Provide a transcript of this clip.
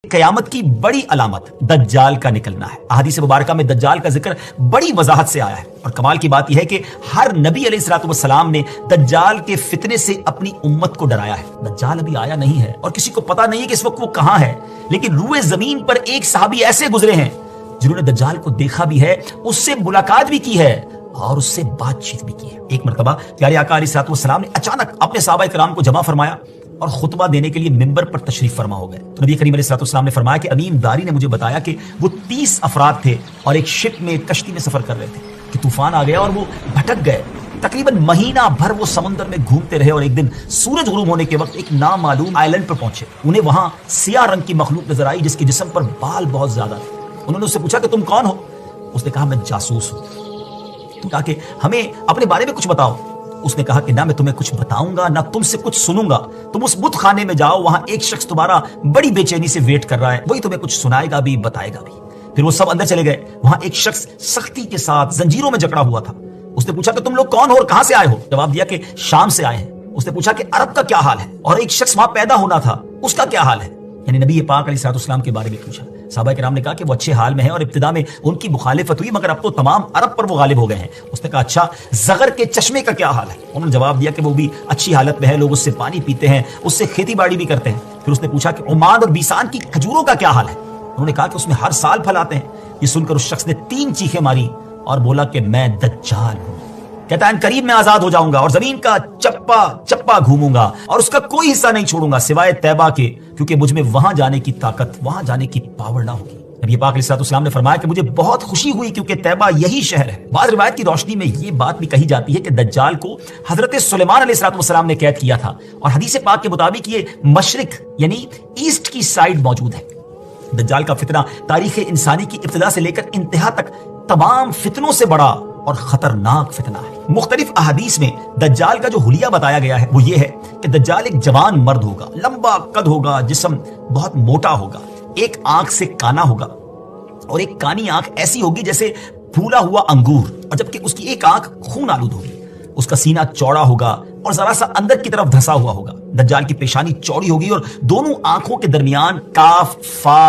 قیامت کی بڑی علامت دجال کا نکلنا ہے۔ احادیث مبارکہ میں دجال کا ذکر بڑی وضاحت سے آیا ہے، اور کمال کی بات یہ ہے کہ ہر نبی علیہ الصلوۃ والسلام نے دجال کے فتنے سے اپنی امت کو ڈرایا ہے۔ دجال ابھی آیا نہیں ہے اور کسی کو پتا نہیں ہے کہ اس وقت وہ کہاں ہے، لیکن روئے زمین پر ایک صحابی ایسے گزرے ہیں جنہوں نے دجال کو دیکھا بھی ہے، اس سے ملاقات بھی کی ہے اور اس سے بات چیت بھی کی ہے۔ ایک مرتبہ پیارے آقا علیہ الصلوۃ والسلام نے اچانک اپنے صحابہ کرام کو جمع فرمایا اور خطبہ دینے کے لیے ممبر پر تشریف فرما ہو گئے۔ تو نبی کریم علیہ الصلوۃ والسلام نے فرمایا کہ امین داری نے مجھے بتایا کہ وہ 30 افراد تھے اور ایک شپ میں، کشتی میں سفر کر رہے تھے کہ طوفان آ گیا اور وہ بھٹک گئے۔ تقریباً مہینہ بھر وہ سمندر میں گھومتے رہے اور ایک دن سورج غروب ہونے کے وقت ایک نامعلوم آئلینڈ پر پہنچے۔ انہیں وہاں سیاہ رنگ کی مخلوق نظر آئی جس کے جسم پر بال بہت زیادہ تھے۔ انہوں نے اس سے پوچھا کہ تم کون ہو؟ اس نے کہا میں جاسوس ہوں۔ تو کہا کہ ہمیں اپنے بارے میں کچھ بتاؤ۔ اس نے کہا کہ نہ میں تمہیں کچھ بتاؤں گا نہ تم سے کچھ سنوں گا، تم اس بت خانے میں جاؤ، وہاں ایک شخص تمہارا بڑی بے چینی سے ویٹ کر رہا ہے، وہی تمہیں کچھ سنائے گا بھی بتائے گا بھی۔ پھر وہ سب اندر چلے گئے۔ وہاں ایک شخص سختی کے ساتھ زنجیروں میں جکڑا ہوا تھا۔ اس نے پوچھا کہ تم لوگ کون ہو اور کہاں سے آئے ہو؟ جواب دیا کہ شام سے آئے ہیں۔ اس نے پوچھا کہ عرب کا کیا حال ہے؟ اور ایک شخص وہاں پیدا ہونا تھا، اس کا کیا حال ہے؟ یعنی نبی پاک علیہ الصلوۃ والسلام کے بارے میں پوچھا۔ صحابہ کرام نے کہا کہ وہ اچھے حال میں ہیں اور ابتدا میں ان کی مخالفت ہوئی، مگر اب تو تمام عرب پر وہ غالب ہو گئے ہیں۔ اس نے کہا اچھا زغر کے چشمے کا کیا حال ہے؟ انہوں نے جواب دیا کہ وہ بھی اچھی حالت میں ہے، لوگ اس سے پانی پیتے ہیں، اس سے کھیتی باڑی بھی کرتے ہیں۔ پھر اس نے پوچھا کہ عمان اور بیسان کی کھجوروں کا کیا حال ہے؟ انہوں نے کہا کہ اس میں ہر سال پھل آتے ہیں۔ یہ سن کر اس شخص نے 3 چیخیں ماری اور بولا کہ میں دجال ہوں۔ کہتا ہے قریب میں آزاد ہو جاؤں گا اور زمین کا چپا چپا گھوموں گا اور اس کا کوئی حصہ نہیں چھوڑوں گا سوائے طیبہ کے، کیونکہ مجھ میں وہاں جانے کی طاقت، وہاں جانے کی پاور نہ ہوگی۔ نبی پاک علیہ الصلوۃ والسلام نے فرمایا کہ مجھے بہت خوشی ہوئی کیونکہ طیبہ یہی شہر ہے۔ بعض روایت کی روشنی میں یہ بات بھی کہی جاتی ہے کہ دجال کو حضرت سلیمان علیہ الصلوۃ والسلام نے قید کیا تھا، اور حدیث پاک کے مطابق یہ مشرق یعنی ایسٹ کی سائڈ موجود ہے۔ دجال کا فتنہ تاریخ انسانی کی ابتدا سے لے کر انتہا تک تمام فتنوں سے بڑا اور خطرناک فتنہ ہے۔ مختلف احادیث میں دجال کا جو حلیہ بتایا گیا ہے وہ یہ ہے کہ دجال ایک جوان مرد ہوگا، لمبا قد ہوگا، جسم بہت موٹا ہوگا، ایک آنکھ سے کانا ہوگا اور ایک کانی آنکھ ایسی ہوگی جیسے پھولا ہوا انگور، اور جبکہ اس کی ایک آنکھ خون آلود ہوگی۔ اس کا سینہ چوڑا ہوگا اور ذرا سا اندر کی طرف دھسا ہوا ہوگا۔ دجال کی پیشانی چوڑی ہوگی اور دونوں آنکھوں کے درمیان کاف فا